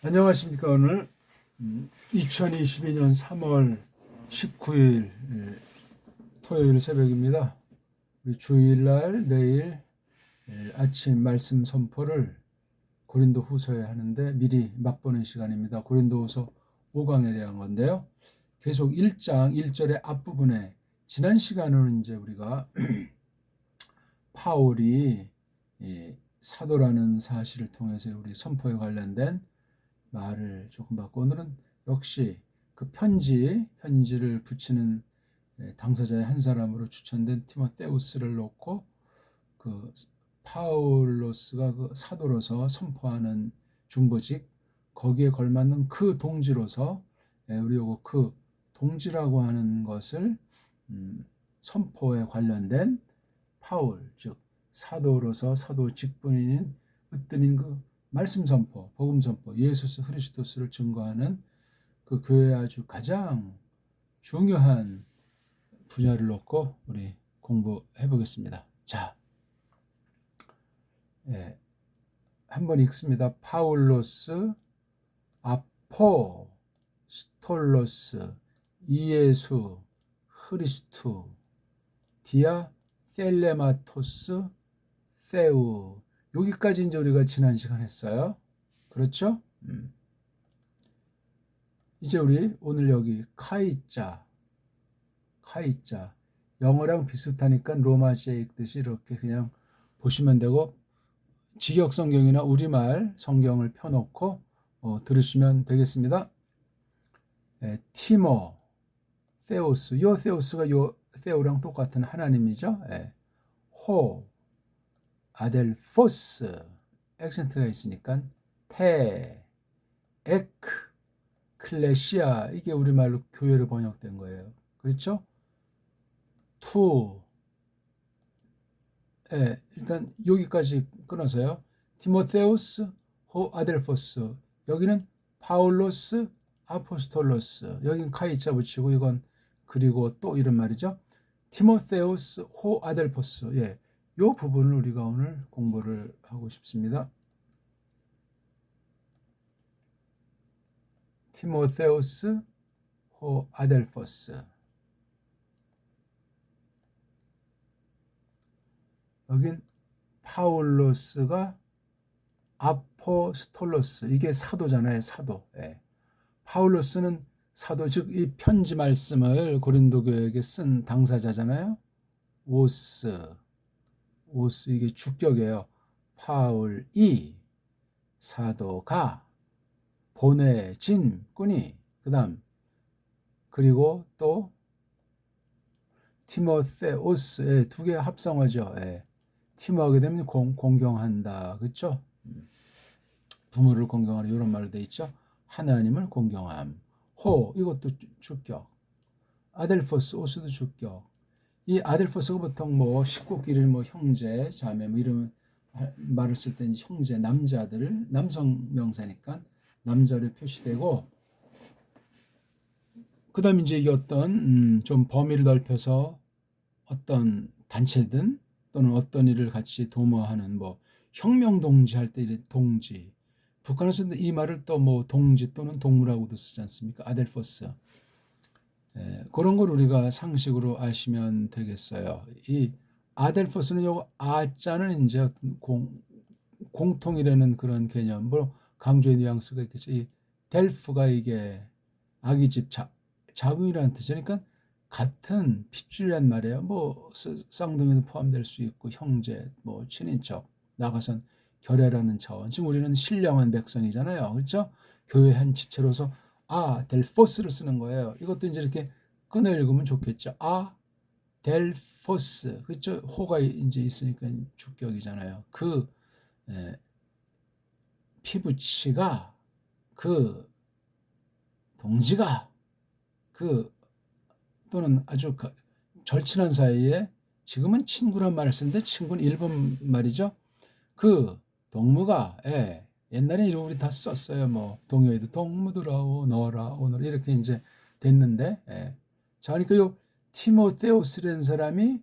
안녕하십니까. 오늘 2022년 3월 19일 토요일 새벽입니다. 우리 주일날 내일 아침 말씀 선포를 고린도 후서에 하는데 미리 맛보는 시간입니다. 고린도 후서 5강에 대한 건데요. 계속 1장 1절의 앞부분에 지난 시간에는 이제 우리가 파울이 사도라는 사실을 통해서 우리 선포에 관련된 말을 조금 받고, 오늘은 역시 그 편지를 붙이는 당사자의 한 사람으로 추천된 티모데우스를 놓고 그 파울로스가 그 사도로서 선포하는 중보직, 거기에 걸맞는 그 동지로서 우리 요거 그 동지라고 하는 것을 선포에 관련된 파울, 즉 사도로서 사도 직분인 으뜸인 그 말씀 선포, 복음 선포, 예수 그리스도를 증거하는 그 교회의 아주 가장 중요한 분야를 놓고 우리 공부해 보겠습니다. 자, 한번 읽습니다. 파울로스, 아포스톨로스, 이예수, 크리스투, 디아 텔레마토스, 세우. 여기까지 이제 우리가 지난 시간 했어요. 그렇죠? 이제 우리 오늘 여기 카이자, 영어랑 비슷하니까 로마시에 읽듯이 이렇게 그냥 보시면 되고, 직역 성경이나 우리말 성경을 펴놓고 들으시면 되겠습니다. 티모, 세우스, 요 세우스가 요 세우랑 똑같은 하나님이죠. 호, 아델포스, 액센트가 있으니까 테, 에크, 클레시아, 이게 우리말로 교회로 번역된 거예요. 그렇죠? 투, 일단 여기까지 끊어서요. 티모테우스, 호 아델포스, 여기는 파울로스, 아포스톨로스, 여긴 카이자 붙이고 이건 그리고 또 이런 말이죠. 티모테우스, 호 아델포스. 요 부분을 우리가 오늘 공부를 하고 싶습니다. 티모테우스, 호 아델포스. 여긴 파울로스가 아포스톨로스, 이게 사도잖아요. 사도. 파울로스는 사도, 즉 이 편지 말씀을 고린도 교회에게 쓴 당사자잖아요. 오스 이게 주격이에요. 파울이 사도가 보내진 꾼이, 그리고 또 티모테오스, 두 개 합성어죠. 티모하게 되면 공경한다, 그렇죠? 부모를 공경하는 이런 말로 돼 있죠. 하나님을 공경함. 호, 이것도 주격. 아델포스, 오스도 주격. 이 아델포스가 보통 뭐 식구끼리 뭐 형제, 자매 뭐 이런 말을 쓸 때 형제, 남자들, 남성 명사니까 남자를 표시되고, 그다음에 이제 이게 어떤 좀 범위를 넓혀서 어떤 단체든 또는 어떤 일을 같이 도모하는 뭐 혁명 동지 할 때 동지, 북한에서는 이 말을 또 뭐 동지 또는 동무라고도 쓰지 않습니까? 아델포스. 그런 걸 우리가 상식으로 아시면 되겠어요. 이 아델포스는 요 아자는 이제 어떤 공통이라는 그런 개념, 뭐 강조의 뉘앙스가 있겠죠. 이 델프가 이게 아기집 자궁이라는 뜻이니까 같은 핏줄이란 말이에요. 뭐 쌍둥이도 포함될 수 있고 형제, 뭐 친인척, 나가선 결례라는 차원. 지금 우리는 신령한 백성이잖아요. 그렇죠? 교회 한 지체로서 델포스를 쓰는 거예요. 이것도 이제 이렇게 끊어 읽으면 좋겠죠. 델포스. 그렇죠? 호가 이제 있으니까 주격이잖아요. 그 피부치가, 그 동지가, 그 또는 아주 절친한 사이에, 지금은 친구란 말을 쓰는데 친구는 일본 말이죠. 그 동무가, 옛날에 이런 우리 다 썼어요. 뭐 동요에도 동무들아오 너라 오늘 이렇게 이제 됐는데, 자, 그러니까 요 티모테우스라는 사람이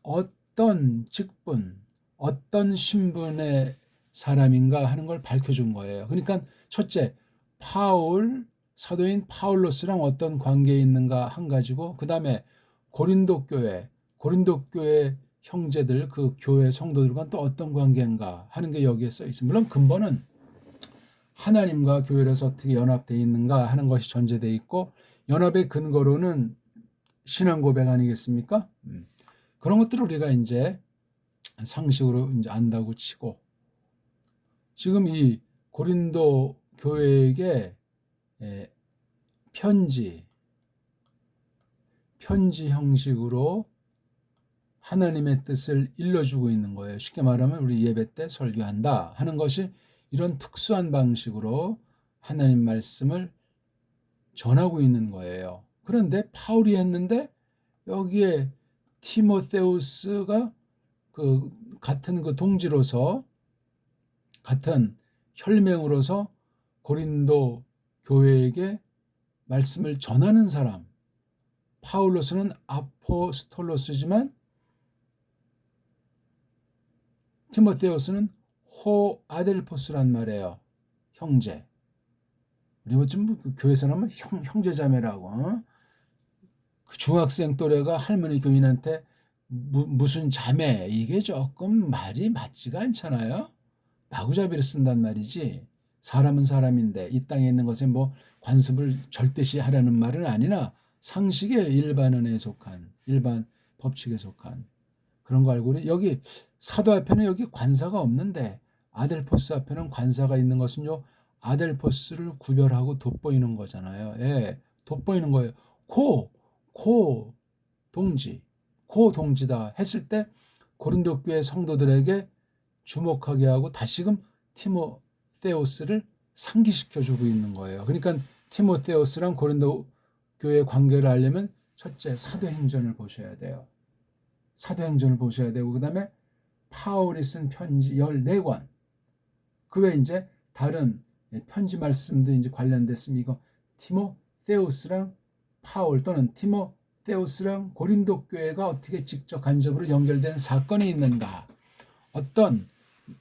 어떤 직분, 어떤 신분의 사람인가 하는 걸 밝혀준 거예요. 그러니까 첫째, 사도인 파울로스랑 어떤 관계에 있는가 한 가지고, 그 다음에 고린도 교회 형제들, 그 교회 성도들과 또 어떤 관계인가 하는 게 여기에 써 있습니다. 물론 근본은 하나님과 교회에서 어떻게 연합되어 있는가 하는 것이 전제되어 있고, 연합의 근거로는 신앙 고백 아니겠습니까? 그런 것들을 우리가 이제 상식으로 이제 안다고 치고, 지금 이 고린도 교회에게 편지 형식으로 하나님의 뜻을 일러주고 있는 거예요. 쉽게 말하면 우리 예배 때 설교한다 하는 것이 이런 특수한 방식으로 하나님 말씀을 전하고 있는 거예요. 그런데 파울이 했는데 여기에 티모데우스가 그 같은 그 동지로서, 같은 혈맹으로서 고린도 교회에게 말씀을 전하는 사람, 파울로스는 아포스톨로스지만 티모데우스는 호아델포스란 말이에요. 형제. 우리 요즘 교회에서 하면 형제자매라고. 그 중학생 또래가 할머니 교인한테 무슨 자매, 이게 조금 말이 맞지가 않잖아요. 마구잡이를 쓴단 말이지. 사람은 사람인데 이 땅에 있는 것에 뭐 관습을 절대시 하라는 말은 아니나 상식의 일반론에 속한, 일반 법칙에 속한 그런 거 알고, 여기 사도 앞에는 여기 관사가 없는데 아델포스 앞에는 관사가 있는 것은요, 아델포스를 구별하고 돋보이는 거잖아요. 예, 돋보이는 거예요. 고 동지다 했을 때 고린도 교회 성도들에게 주목하게 하고 다시금 티모데우스를 상기시켜주고 있는 거예요. 그러니까 티모데우스랑 고린도 교회 관계를 알려면 첫째 사도행전을 보셔야 돼요. 사도행전을 보셔야 되고, 그 다음에 파울이 쓴 편지 14권, 그 외에 이제 다른 편지 말씀도 이제 관련됐으면 이거 티모데우스랑 파울 또는 티모데우스랑 고린도 교회가 어떻게 직접 간접으로 연결된 사건이 있는가, 어떤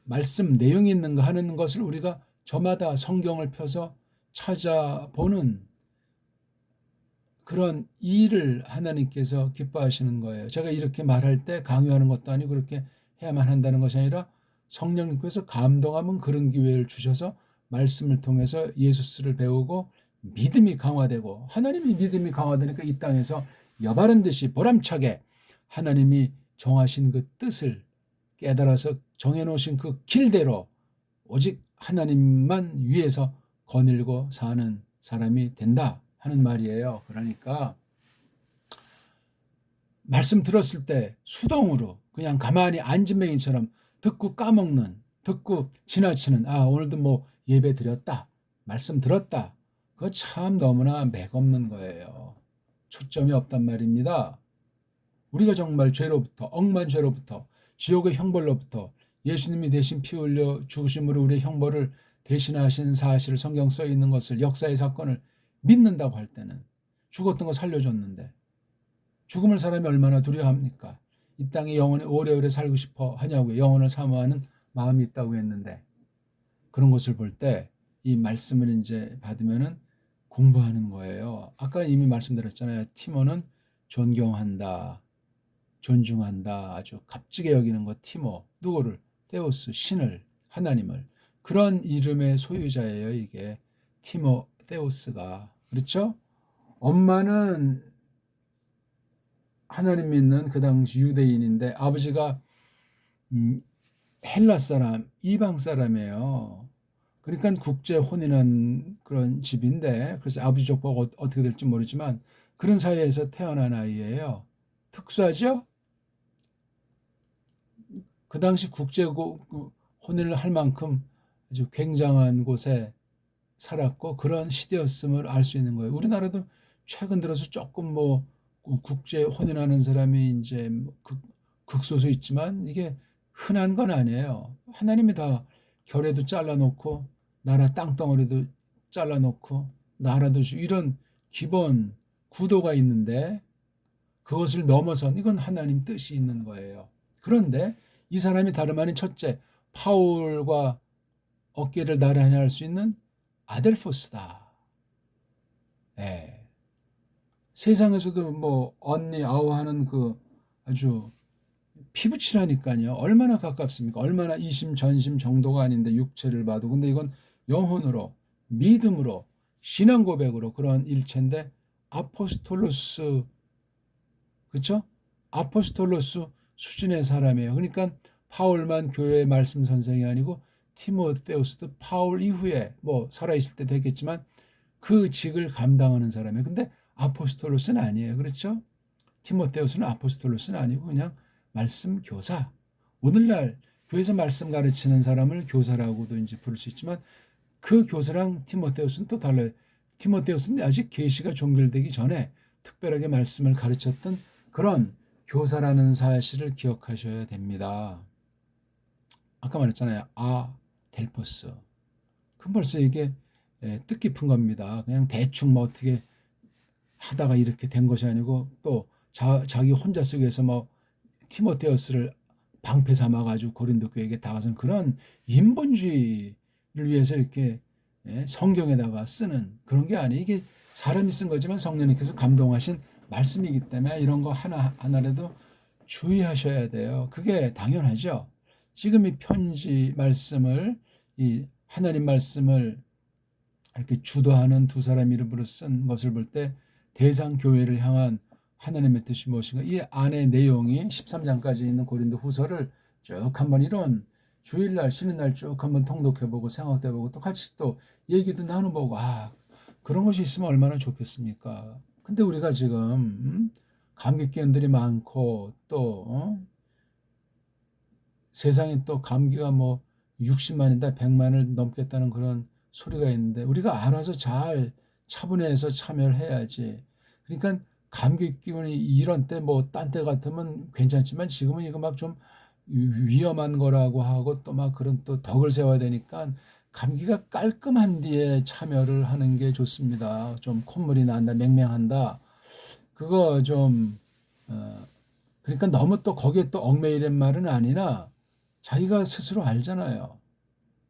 말씀 내용이 있는가 하는 것을 우리가 저마다 성경을 펴서 찾아보는 그런 일을 하나님께서 기뻐하시는 거예요. 제가 이렇게 말할 때 강요하는 것도 아니고 그렇게 해야만 한다는 것이 아니라 성령님께서 감동하면 그런 기회를 주셔서 말씀을 통해서 예수스를 배우고 믿음이 강화되고, 하나님이 믿음이 강화되니까 이 땅에서 여바른 듯이 보람차게 하나님이 정하신 그 뜻을 깨달아서 정해놓으신 그 길대로 오직 하나님만 위해서 거닐고 사는 사람이 된다 하는 말이에요. 그러니까 말씀 들었을 때 수동으로 그냥 가만히 안진뱅이처럼 듣고 까먹는, 듣고 지나치는, 오늘도 뭐 예배 드렸다, 말씀 들었다, 그거 참 너무나 맥없는 거예요. 초점이 없단 말입니다. 우리가 정말 죄로부터, 억만 죄로부터, 지옥의 형벌로부터 예수님이 대신 피 흘려 죽으심으로 우리의 형벌을 대신하신 사실을, 성경 써 있는 것을, 역사의 사건을 믿는다고 할 때는, 죽었던 거 살려줬는데 죽음을 사람이 얼마나 두려워합니까? 이 땅에 영원히 오래오래 살고 싶어 하냐고요. 영혼을 사모하는 마음이 있다고 했는데, 그런 것을 볼 때 이 말씀을 이제 받으면은 공부하는 거예요. 아까 이미 말씀드렸잖아요. 티모는 존경한다, 존중한다, 아주 값지게 여기는 것. 티모, 누구를? 데우스, 신을, 하나님을. 그런 이름의 소유자예요. 이게 티모데우스가. 그렇죠? 엄마는 하나님 믿는 그 당시 유대인인데 아버지가 헬라 사람, 이방 사람이에요. 그러니까 국제 혼인한 그런 집인데, 그래서 아버지 족보가 어떻게 될지 모르지만 그런 사이에서 태어난 아이예요. 특수하죠? 그 당시 국제 혼인을 할 만큼 아주 굉장한 곳에 살았고 그런 시대였음을 알 수 있는 거예요. 우리나라도 최근 들어서 조금 뭐 국제 혼인하는 사람이 이제 극소수 있지만 이게 흔한 건 아니에요. 하나님이 다 결례도 잘라놓고 나라 땅덩어리도 잘라놓고 나라도 이런 기본 구도가 있는데 그것을 넘어선, 이건 하나님 뜻이 있는 거예요. 그런데 이 사람이 다름 아닌 첫째, 파울과 어깨를 나란히 할 수 있는 아델포스다. 예. 세상에서도 뭐 언니 아우하는 그 아주 피부치라니까요. 얼마나 가깝습니까? 얼마나 이심 전심 정도가 아닌데 육체를 봐도. 근데 이건 영혼으로, 믿음으로, 신앙 고백으로 그런 일체인데 아포스톨로스, 그렇죠? 아포스톨로스 수준의 사람이에요. 그러니까 파울만 교회의 말씀 선생이 아니고 티모테우스도 파울 이후에 뭐 살아있을 때도 했겠지만 그 직을 감당하는 사람이에요. 근데 아포스톨로스는 아니에요. 그렇죠? 티모테우스는 아포스톨로스는 아니고 그냥 말씀 교사. 오늘날 교회에서 말씀 가르치는 사람을 교사라고도 이제 부를 수 있지만 그 교사랑 티모테우스는 또 달라요. 티모테우스는 아직 계시가 종결되기 전에 특별하게 말씀을 가르쳤던 그런 교사라는 사실을 기억하셔야 됩니다. 아까 말했잖아요. 델포스. 그럼 벌써 이게 뜻깊은 겁니다. 그냥 대충 뭐 어떻게 하다가 이렇게 된 것이 아니고 또 자기 혼자 쓰기 위해서 뭐 티모테우스를 방패 삼아가지고 고린도 교회에게 다가선 그런 인본주의를 위해서 이렇게 성경에다가 쓰는 그런 게 아니에요. 이게 사람이 쓴 거지만 성령님께서 감동하신 말씀이기 때문에 이런 거 하나라도 주의하셔야 돼요. 그게 당연하죠. 지금 이 편지 말씀을, 이 하나님 말씀을 이렇게 주도하는 두 사람 이름으로 쓴 것을 볼 때 대상 교회를 향한 하나님의 뜻이 무엇인가, 이 안의 내용이 13장까지 있는 고린도 후서를 쭉 한번 이런 주일날 쉬는 날 쭉 한번 통독해보고 생각해보고 또 같이 또 얘기도 나눠보고 그런 것이 있으면 얼마나 좋겠습니까. 근데 우리가 지금 감기병들이 많고 또 세상에 또 감기가 뭐 60만이다 100만을 넘겠다는 그런 소리가 있는데 우리가 알아서 잘 차분해서 참여를 해야지. 그러니까 감기 기운이 이런 때 뭐 딴 때 같으면 괜찮지만 지금은 이거 막 좀 위험한 거라고 하고 또 막 그런 또 덕을 세워야 되니까 감기가 깔끔한 뒤에 참여를 하는 게 좋습니다. 좀 콧물이 난다, 맹맹한다. 그거 좀 그러니까 너무 또 거기에 또 얽매이는 말은 아니라 자기가 스스로 알잖아요.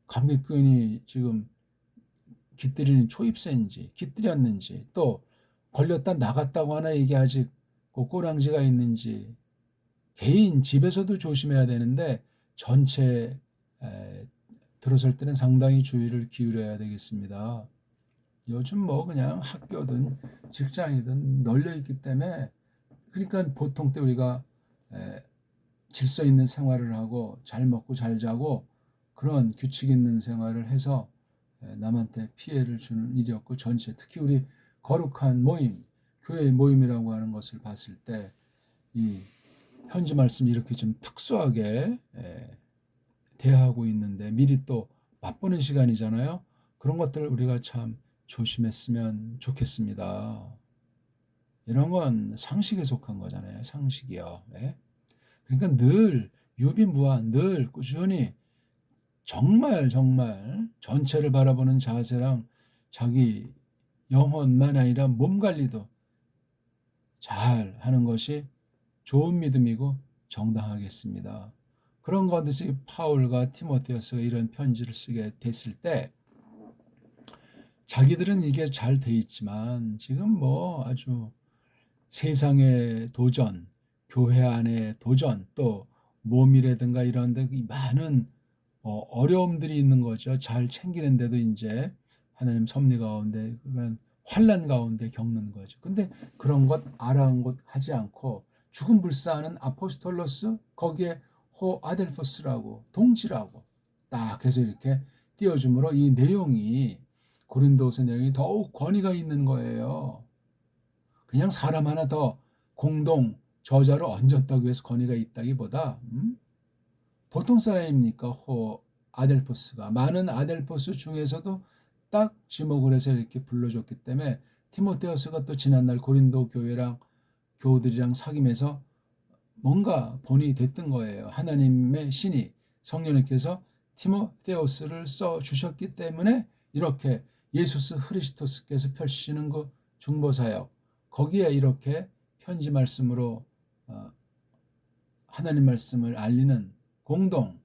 감기균이 지금 깃들이는 초입세인지 깃들였는지 또 걸렸다 나갔다고 하나 이게 아직 그 꼬랑지가 있는지 개인 집에서도 조심해야 되는데 전체 들어설 때는 상당히 주의를 기울여야 되겠습니다. 요즘 뭐 그냥 학교든 직장이든 널려 있기 때문에 그러니까 보통 때 우리가 질서 있는 생활을 하고 잘 먹고 잘 자고 그런 규칙 있는 생활을 해서 남한테 피해를 주는 일이 없고 전체 특히 우리 거룩한 모임, 교회 모임이라고 하는 것을 봤을 때 이 편지 말씀이 이렇게 좀 특수하게 대하고 있는데 미리 또 맛보는 시간이잖아요. 그런 것들을 우리가 참 조심했으면 좋겠습니다. 이런 건 상식에 속한 거잖아요. 상식이요. 네? 그러니까 늘 유비무한 늘 꾸준히 정말 전체를 바라보는 자세랑 자기 영혼만 아니라 몸 관리도 잘 하는 것이 좋은 믿음이고 정당하겠습니다. 그런 가운데서 파울과 티모테우스가 이런 편지를 쓰게 됐을 때 자기들은 이게 잘 돼 있지만 지금 뭐 아주 세상의 도전, 교회 안의 도전, 또 몸이라든가 이런 데 많은 어려움들이 있는 거죠. 잘 챙기는데도 이제 하나님 섭리 가운데 그런 환난 가운데 겪는 거죠. 근데 그런 것 아랑곳하지 않고 죽음 불사하는 아포스톨로스 거기에 호 아델포스라고 동지라고 딱 해서 이렇게 띄워줌으로 이 내용이 고린도서 내용이 더욱 권위가 있는 거예요. 그냥 사람 하나 더 공동 저자로 얹었다고 해서 권위가 있다기보다 보통 사람입니까? 아델포스가 많은 아델포스 중에서도 딱 지목을 해서 이렇게 불러줬기 때문에 티모테우스가 또 지난날 고린도 교회랑 교우들이랑 사귀면서 뭔가 본이 됐던 거예요. 하나님의 신이 성령님께서 티모테우스를 써 주셨기 때문에 이렇게 예수스 흐리스토스께서 펼치시는 그 중보사역 거기에 이렇게 편지 말씀으로 하나님 말씀을 알리는 공동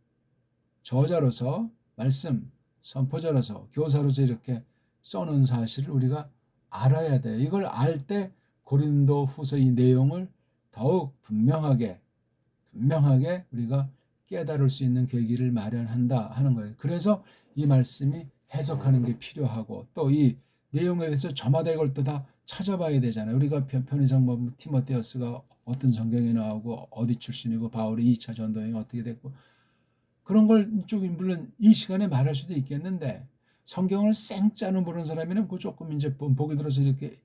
저자로서 말씀 선포자로서 교사로서 이렇게 써놓은 사실을 우리가 알아야 돼요. 이걸 알 때 고린도후서 이 내용을 더욱 분명하게 우리가 깨달을 수 있는 계기를 마련한다 하는 거예요. 그래서 이 말씀이 해석하는 게 필요하고 또 이 내용에 대해서 저마다 이걸 또 다 찾아봐야 되잖아요. 우리가 편의상 뭐 티모테우스가 어떤 성경에 나오고 어디 출신이고 바울이 2차 전도행이 어떻게 됐고 그런 걸 좀 물론 이 시간에 말할 수도 있겠는데 성경을 생짜는 모르는 사람이면 그 조금 이제 보기 들어서 이렇게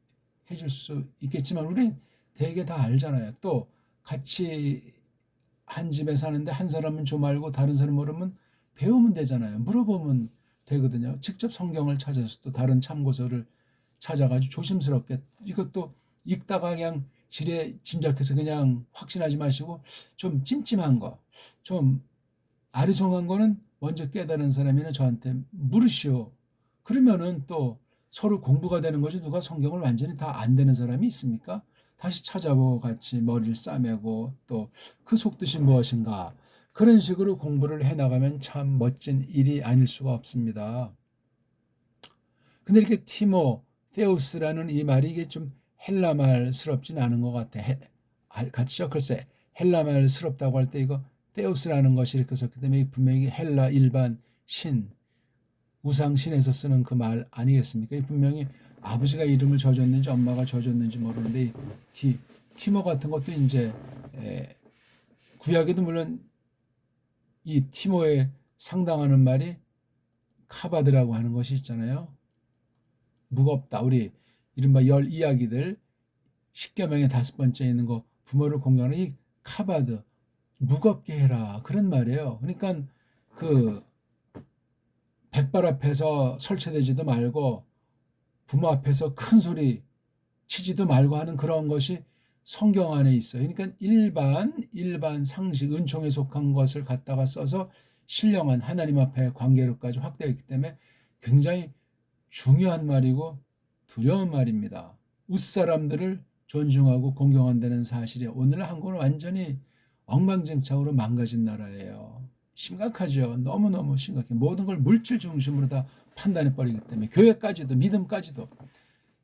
해줄 수 있겠지만 우리는 되게 다 알잖아요. 또 같이 한 집에 사는데 한 사람은 좀 알고 다른 사람 모르면 배우면 되잖아요. 물어보면 되거든요. 직접 성경을 찾아서 또 다른 참고서를 찾아가지고 조심스럽게 이것도 읽다가 그냥 지레 짐작해서 그냥 확신하지 마시고 좀 찜찜한 거, 좀 아리송한 거는 먼저 깨달은 사람이나 저한테 물으시오. 그러면은 또 서로 공부가 되는 거지 누가 성경을 완전히 다 안 되는 사람이 있습니까? 다시 찾아보고 같이 머리를 싸매고 또 그 속뜻이 무엇인가 그런 식으로 공부를 해나가면 참 멋진 일이 아닐 수가 없습니다. 근데 이렇게 티모테우스라는 이 말이 이게 좀 헬라말스럽진 않은 것 같아. 같이요? 글쎄 헬라말스럽다고 할 때 이거 테우스라는 것이 이렇게 썼기 때문에 분명히 헬라 일반 신 우상신에서 쓰는 그 말 아니겠습니까? 분명히 아버지가 이름을 져줬는지 엄마가 져줬는지 모르는데 티모 같은 것도 이제 구약에도 물론 이 티모에 상당하는 말이 카바드라고 하는 것이 있잖아요. 무겁다. 우리 이른바 열 이야기들 10계명의 5번째 있는 거 부모를 공경하는 이 카바드 무겁게 해라 그런 말이에요. 그러니까 그 백발 앞에서 설치되지도 말고 부모 앞에서 큰 소리 치지도 말고 하는 그런 것이 성경 안에 있어요. 그러니까 일반 상식 은총에 속한 것을 갖다가 써서 신령한 하나님 앞에 관계로까지 확대했기 때문에 굉장히 중요한 말이고 두려운 말입니다. 웃사람들을 존중하고 공경한다는 사실이 오늘 한국은 완전히 엉망진창으로 망가진 나라예요. 심각하죠. 너무너무 심각해. 모든 걸 물질 중심으로 다 판단해버리기 때문에 교회까지도 믿음까지도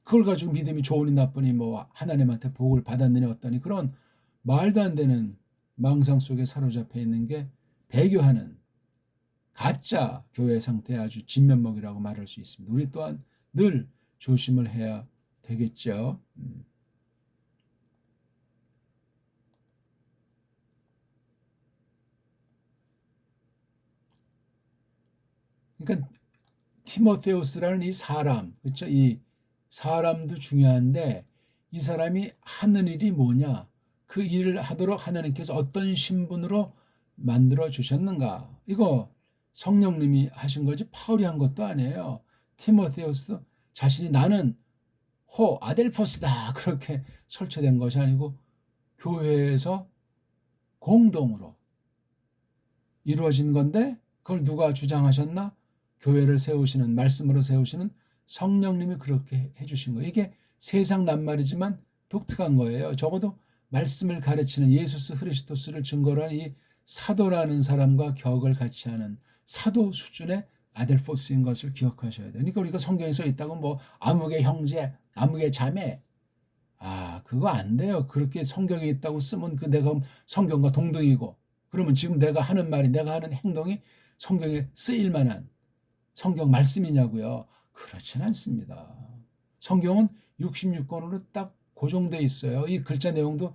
그걸 가지고 믿음이 좋으니 나쁘니 뭐 하나님한테 복을 받았느니 어떠니 그런 말도 안 되는 망상 속에 사로잡혀 있는 게 배교하는 가짜 교회 상태의 아주 진면목이라고 말할 수 있습니다. 우리 또한 늘 조심을 해야 되겠죠. 그러니까 티모테우스라는 이 사람, 그렇죠? 이 사람도 중요한데 이 사람이 하는 일이 뭐냐? 그 일을 하도록 하나님께서 어떤 신분으로 만들어 주셨는가? 이거 성령님이 하신 거지 파울이 한 것도 아니에요. 티모테우스 자신이 나는 아델포스다 그렇게 설치된 것이 아니고 교회에서 공동으로 이루어진 건데 그걸 누가 주장하셨나? 교회를 세우시는 말씀으로 세우시는 성령님이 그렇게 해주신 거예요. 이게 세상 낱말이지만 독특한 거예요. 적어도 말씀을 가르치는 예수스 그리스도스를 증거로 한 이 사도라는 사람과 격을 같이 하는 사도 수준의 아델포스인 것을 기억하셔야 돼요. 그러니까 우리가 성경에 써 있다고 뭐 아무개 형제, 아무개 자매 그거 안 돼요. 그렇게 성경에 있다고 쓰면 그 내가 성경과 동등이고 그러면 지금 내가 하는 말이 내가 하는 행동이 성경에 쓰일 만한 성경 말씀이냐고요. 그렇진 않습니다. 성경은 66권으로 딱 고정돼 있어요. 이 글자 내용도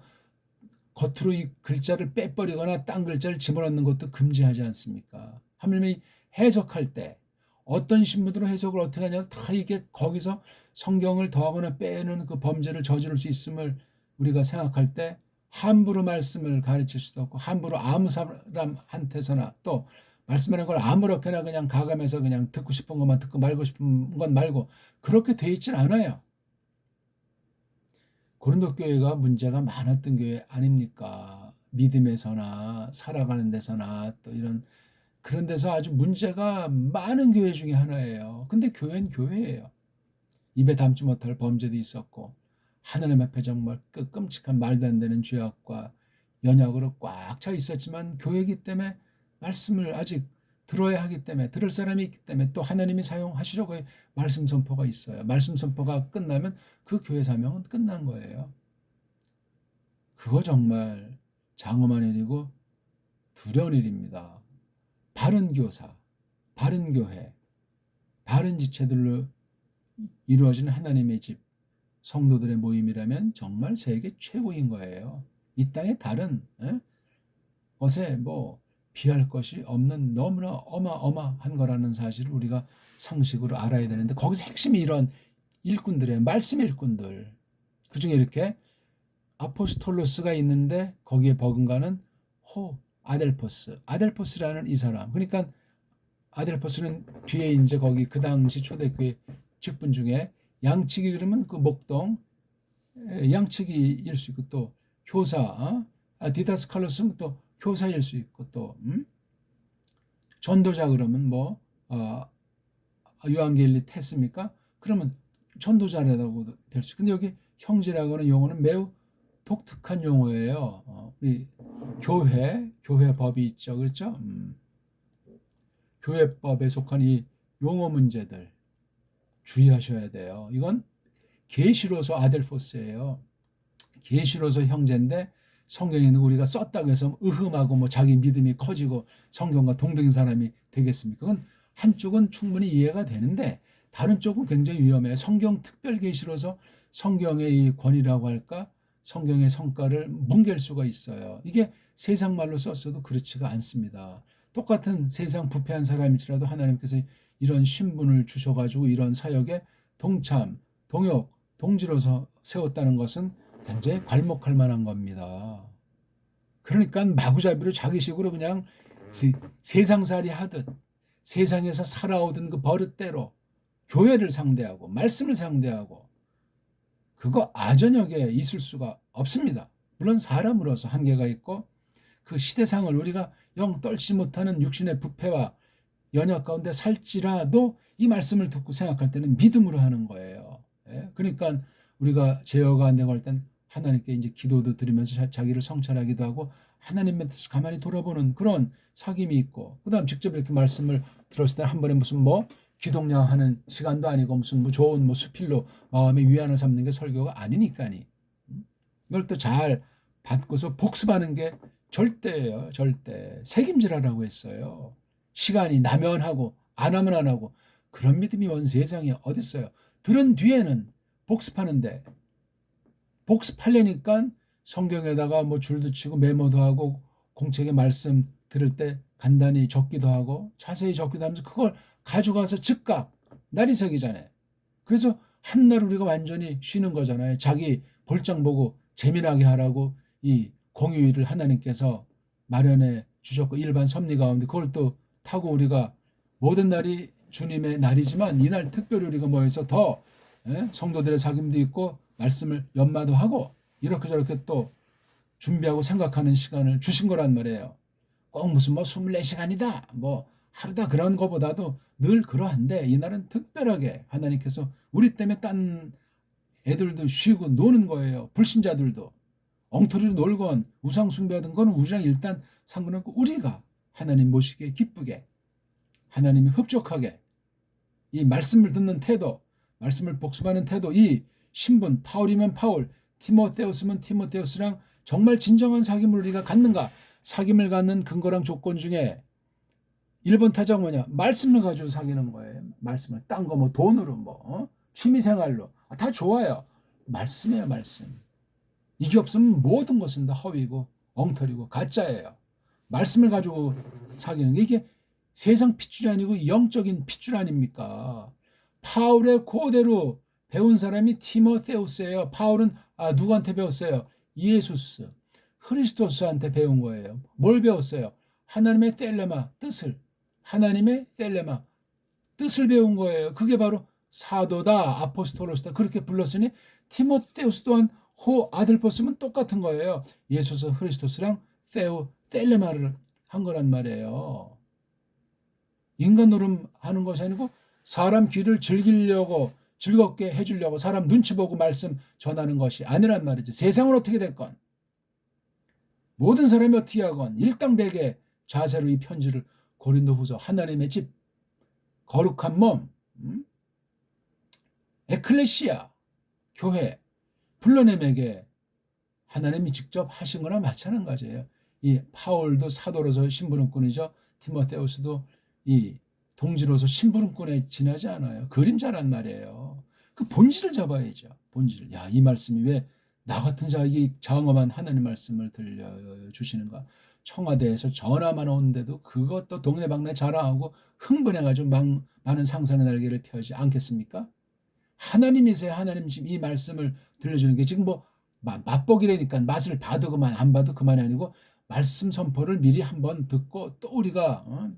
겉으로 이 글자를 빼버리거나 딴 글자를 집어넣는 것도 금지하지 않습니까? 하물며 해석할 때 어떤 신분으로 해석을 어떻게 하냐 다 이게 거기서 성경을 더하거나 빼는 그 범죄를 저지를 수 있음을 우리가 생각할 때 함부로 말씀을 가르칠 수도 없고 함부로 아무 사람한테서나 또 말씀하는 걸 아무렇게나 그냥 가감해서 그냥 듣고 싶은 것만 듣고 말고 싶은 건 말고 그렇게 돼 있질 않아요. 고린도 교회가 문제가 많았던 교회 아닙니까? 믿음에서나 살아가는 데서나 또 이런 그런 데서 아주 문제가 많은 교회 중에 하나예요. 근데 교회는 교회예요. 입에 담지 못할 범죄도 있었고 하나님 앞에 정말 끔찍한 말도 안 되는 죄악과 연약으로 꽉 차 있었지만 교회이기 때문에 말씀을 아직 들어야 하기 때문에, 들을 사람이 있기 때문에 또 하나님이 사용하시려고 말씀 선포가 있어요. 말씀 선포가 끝나면 그 교회 사명은 끝난 거예요. 그거 정말 장엄한 일이고 두려운 일입니다. 바른 교사, 바른 교회, 바른 지체들로 이루어진 하나님의 집, 성도들의 모임이라면 정말 세계 최고인 거예요. 이 땅의 다른 것에 뭐 비할 것이 없는 너무나 어마어마한 거라는 사실을 우리가 상식으로 알아야 되는데, 거기서 핵심이 이런 일꾼들이에요. 말씀 일꾼들. 그중에 이렇게 아포스톨로스가 있는데 거기에 버금가는 아델포스라는 이 사람. 그러니까 아델포스는 뒤에 이제 거기 그 당시 초대교회 직분 중에 양치기 그러면 그 목동 양치기일 수 있고, 또 교사 디다스칼로스는 또 교사일 수 있고, 또 전도자 그러면 뭐 요한겔리 테스입니까? 그러면 전도자라고 될 수 있고, 근데 여기 형제라고 하는 용어는 매우 독특한 용어예요. 우리 교회법이 있죠, 그렇죠? 교회법에 속한 이 용어 문제들 주의하셔야 돼요. 이건 계시로서 아델포스예요. 계시로서 형제인데 성경에는 우리가 썼다고 해서 의흠하고 뭐 자기 믿음이 커지고 성경과 동등인 사람이 되겠습니까? 그건 한쪽은 충분히 이해가 되는데 다른 쪽은 굉장히 위험해요. 성경 특별 계시로서 성경의 이 권위라고 할까? 성경의 성과를 뭉갤 수가 있어요. 이게 세상 말로 썼어도 그렇지가 않습니다. 똑같은 세상 부패한 사람일지라도 하나님께서 이런 신분을 주셔가지고 이런 사역에 동참, 동역, 동지로서 세웠다는 것은 굉장히 괄목할 만한 겁니다. 그러니까 마구잡이로 자기식으로 그냥 세상살이 하듯 세상에서 살아오던 그 버릇대로 교회를 상대하고 말씀을 상대하고, 그거 아전역에 있을 수가 없습니다. 물론 사람으로서 한계가 있고 그 시대상을 우리가 영 떨지 못하는 육신의 부패와 연약 가운데 살지라도 이 말씀을 듣고 생각할 때는 믿음으로 하는 거예요. 그러니까 우리가 제어가 안 되고 할 땐 하나님께 이제 기도도 드리면서 자기를 성찰하기도 하고 하나님의 뜻을 가만히 돌아보는 그런 사귐이 있고, 그다음 직접 이렇게 말씀을 들었을 때 한 번에 무슨 뭐 기독량하는 시간도 아니고 무슨 뭐 좋은 뭐 수필로 마음의 위안을 삼는 게 설교가 아니니까니. 이걸 또 잘 받고서 복습하는 게 절대예요. 절대. 책임지라라고 했어요. 시간이 나면 하고 안 하면 안 하고 그런 믿음이 온 세상에 어디 있어요. 들은 뒤에는 복습하는데, 복습하려니까 성경에다가 뭐 줄도 치고 메모도 하고 공책에 말씀 들을 때 간단히 적기도 하고 자세히 적기도 하면서 그걸 가져가서 즉각 날이 새기 전에, 그래서 한날 우리가 완전히 쉬는 거잖아요. 자기 볼장 보고 재미나게 하라고 이 공휴일을 하나님께서 마련해 주셨고 일반 섭리 가운데 그걸 또 타고 우리가 모든 날이 주님의 날이지만 이날 특별히 우리가 모여서 더 성도들의 사귐도 있고 말씀을 연마도 하고 이렇게 저렇게 또 준비하고 생각하는 시간을 주신 거란 말이에요. 꼭 무슨 뭐 24시간이다 뭐 하루다 그런 거보다도 늘 그러한데 이날은 특별하게 하나님께서 우리 때문에 딴 애들도 쉬고 노는 거예요. 불신자들도 엉터리로 놀건 우상 숭배하던 건 우리랑 일단 상관없고, 우리가 하나님 모시기에 기쁘게 하나님이 흡족하게 이 말씀을 듣는 태도, 말씀을 복습하는 태도, 이 신분 파울이면 파울, 티모테우스면 티모테우스랑 정말 진정한 사귐을 우리가 갖는가? 사귐을 갖는 근거랑 조건 중에 1번 타자가 뭐냐? 말씀을 가지고 사귀는 거예요. 말씀을 딴 거 뭐 돈으로 뭐 취미생활로 다 좋아요. 말씀이에요. 말씀. 이게 없으면 모든 것은 다 허위고 엉터리고 가짜예요. 말씀을 가지고 사귀는 게 이게 세상 핏줄이 아니고 영적인 핏줄 아닙니까? 파울의 그대로 배운 사람이 티모테우스예요. 파울은 누구한테 배웠어요? 예수스, 크리스토스한테 배운 거예요. 뭘 배웠어요? 하나님의 텔레마, 뜻을. 하나님의 텔레마, 뜻을 배운 거예요. 그게 바로 사도다, 아포스톨로스다 그렇게 불렀으니 티모테우스 또한 아들포스면 똑같은 거예요. 예수스 크리스토스랑 텔레마를 한 거란 말이에요. 인간 노름하는 것이 아니고 사람 귀를 즐기려고 즐겁게 해주려고 사람 눈치 보고 말씀 전하는 것이 아니란 말이죠. 세상은 어떻게 됐건 모든 사람이 어떻게 하건 일당백의 자세로 이 편지를 고린도후서 하나님의 집, 거룩한 몸, 에클레시아, 교회, 불러냄에게 하나님이 직접 하신 거나 마찬가지예요. 이 바울도 사도로서 심부름꾼이죠. 디모데후서도 이 동지로서 심부름꾼에 지나지 않아요. 그림자란 말이에요. 그 본질을 잡아야죠. 본질. 야, 이 말씀이 왜 나 같은 자에게 장엄한 하나님 말씀을 들려주시는가. 청와대에서 전화만 오는데도 그것도 동네방네 자랑하고 흥분해가지고 많은 상상의 날개를 펴지 않겠습니까? 하나님이세요. 하나님 지금 이 말씀을 들려주는 게 지금 뭐 맛보기라니까 맛을 봐도 그만 안 봐도 그만이 아니고 말씀 선포를 미리 한번 듣고 또 우리가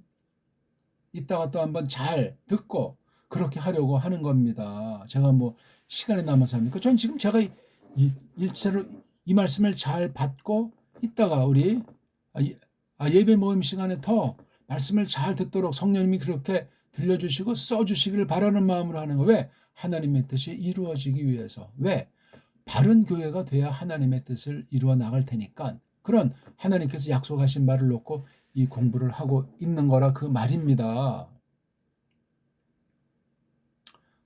이따가 또 한번 잘 듣고 그렇게 하려고 하는 겁니다. 제가 뭐 시간이 남아서 합니까? 전 지금 제가 일체로 이 말씀을 잘 받고 이따가 우리 예배 모임 시간에 더 말씀을 잘 듣도록 성령님이 그렇게 들려주시고 써주시기를 바라는 마음으로 하는 거. 왜? 하나님의 뜻이 이루어지기 위해서. 왜? 바른 교회가 돼야 하나님의 뜻을 이루어 나갈 테니까 그런 하나님께서 약속하신 말을 놓고 이 공부를 하고 있는 거라 그 말입니다.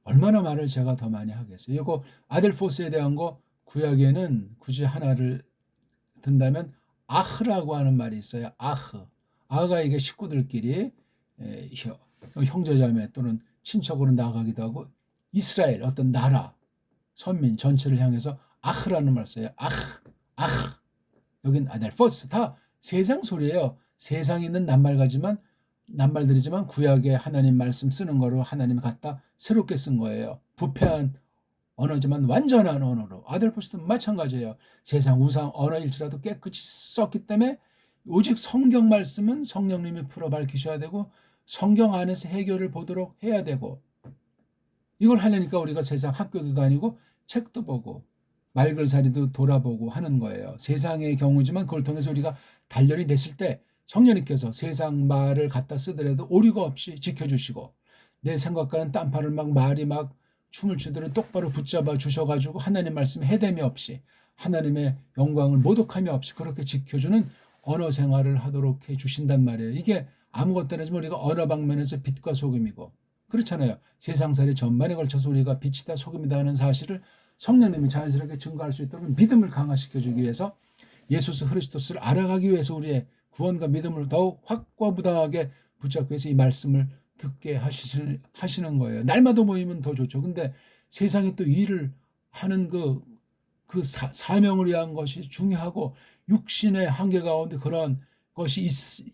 얼마나 말을 제가 더 많이 하겠어요. 이거 아델포스에 대한 거 구약에는 굳이 하나를 든다면 아흐라고 하는 말이 있어요. 아흐. 아흐가 이게 식구들끼리 형제자매 또는 친척으로 나가기도 하고 이스라엘 어떤 나라 선민 전체를 향해서 아흐라는 말을 써요. 아흐. 여긴 아델포스. 다 세상 소리예요. 세상에 있는 낱말들이지만 구약에 하나님 말씀 쓰는 거로 하나님이 갖다 새롭게 쓴 거예요. 부패한 언어지만 완전한 언어로. 아델포스도 마찬가지예요. 세상 우상 언어일지라도 깨끗이 썼기 때문에 오직 성경 말씀은 성령님이 풀어 밝히셔야 되고 성경 안에서 해결을 보도록 해야 되고 이걸 하려니까 우리가 세상 학교도 다니고 책도 보고 말글살이도 돌아보고 하는 거예요. 세상의 경우지만 그걸 통해서 우리가 단련이 됐을 때 성령님께서 세상 말을 갖다 쓰더라도 오류가 없이 지켜주시고 내 생각과는 딴판을 말이 춤을 추도록 똑바로 붙잡아 주셔가지고 하나님 말씀에 해됨이 없이 하나님의 영광을 모독함이 없이 그렇게 지켜주는 언어 생활을 하도록 해주신단 말이에요. 이게 아무것도 아니지만 우리가 언어 방면에서 빛과 소금이고 그렇잖아요. 세상살이 전반에 걸쳐서 우리가 빛이다 소금이다 하는 사실을 성령님이 자연스럽게 증거할 수 있도록 믿음을 강화시켜주기 위해서 예수 그리스도를 알아가기 위해서 우리의 구원과 믿음을 더욱 확고부당하게 붙잡기 위해서 이 말씀을 듣게 하시는 거예요. 날마다 모이면 더 좋죠. 근데 세상에 또 일을 하는 그 사명을 위한 것이 중요하고 육신의 한계 가운데 그런 것이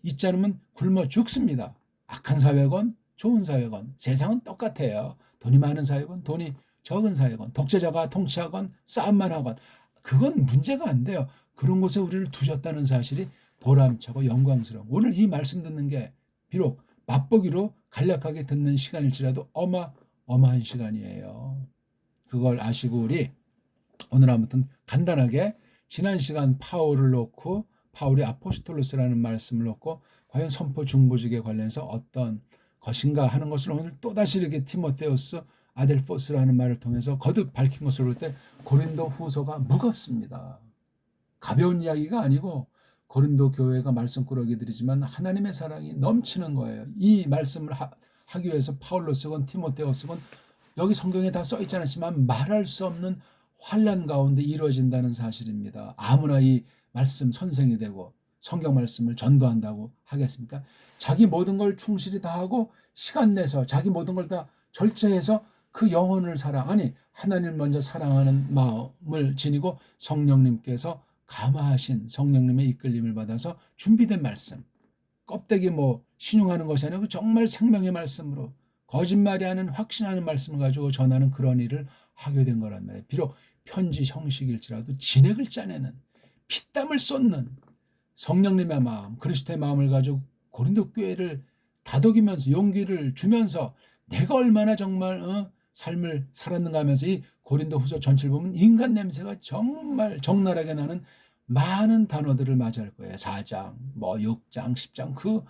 있지 않으면 굶어 죽습니다. 악한 사회건 좋은 사회건 세상은 똑같아요. 돈이 많은 사회건 돈이 적은 사회건 독재자가 통치하건 싸움만 하건 그건 문제가 안 돼요. 그런 곳에 우리를 두셨다는 사실이 보람차고 영광스러워. 오늘 이 말씀 듣는 게 비록 맛보기로 간략하게 듣는 시간일지라도 어마어마한 시간이에요. 그걸 아시고 우리 오늘 아무튼 간단하게 지난 시간 바울이 아포스톨로스라는 말씀을 놓고 과연 선포 중보직에 관련해서 어떤 것인가 하는 것을 오늘 또다시 이렇게 티모테우스 아델포스라는 말을 통해서 거듭 밝힌 것을 볼 때 고린도 후서가 무겁습니다. 가벼운 이야기가 아니고 고린도 교회가 말씀꾸러기들이지만 하나님의 사랑이 넘치는 거예요. 이 말씀을 하기 위해서 바울로 쓰건 티모테오 쓰건 여기 성경에 다 써 있지 않지만 말할 수 없는 환난 가운데 이루어진다는 사실입니다. 아무나 이 말씀 선생이 되고 성경 말씀을 전도한다고 하겠습니까? 자기 모든 걸 충실히 다 하고 시간 내서 자기 모든 걸 다 절제해서 그 영혼을 하나님을 먼저 사랑하는 마음을 지니고 성령님께서 감화하신 성령님의 이끌림을 받아서 준비된 말씀, 껍데기 신용하는 것이 아니고 정말 생명의 말씀으로 거짓말이 아닌 확신하는 말씀을 가지고 전하는 그런 일을 하게 된 거란 말이에요. 비록 편지 형식일지라도 진액을 짜내는 피땀을 쏟는 성령님의 마음, 그리스도의 마음을 가지고 고린도 교회를 다독이면서 용기를 주면서 내가 얼마나 정말 삶을 살았는가 하면서 이 고린도 후서 전체를 보면 인간 냄새가 정말 적나라하게 나는 많은 단어들을 맞이할 거예요. 4장, 6장, 10장 그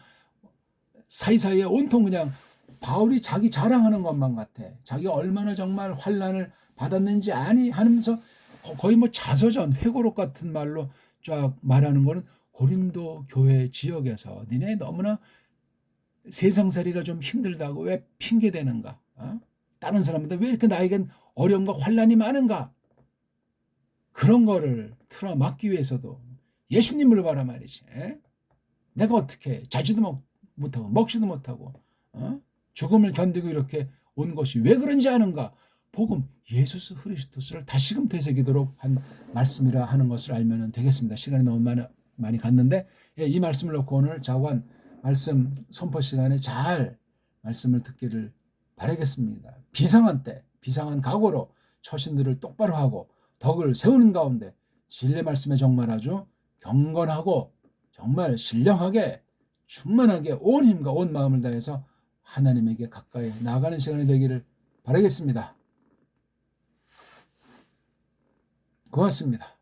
사이사이에 온통 그냥 바울이 자기 자랑하는 것만 같아. 자기가 얼마나 정말 환난을 받았는지 하면서 거의 자서전, 회고록 같은 말로 쫙 말하는 거는 고린도 교회 지역에서 니네 너무나 세상살이가 좀 힘들다고 왜 핑계대는가? 다른 사람보다 왜 이렇게 나에겐 어려움과 환난이 많은가? 그런 거를 틀어막기 위해서도 예수님을 봐라 말이지. 내가 어떻게 자지도 못하고 먹지도 못하고 죽음을 견디고 이렇게 온 것이 왜 그런지 아는가? 복음 예수 그리스도를 다시금 되새기도록 한 말씀이라 하는 것을 알면 되겠습니다. 시간이 너무 많이 갔는데 이 말씀을 놓고 오늘 자관 말씀 선포 시간에 잘 말씀을 듣기를 바라겠습니다. 비상한 때 비상한 각오로 처신들을 똑바로 하고 덕을 세우는 가운데 진리 말씀에 정말 아주 경건하고 정말 신령하게 충만하게 온 힘과 온 마음을 다해서 하나님에게 가까이 나아가는 시간이 되기를 바라겠습니다. 고맙습니다.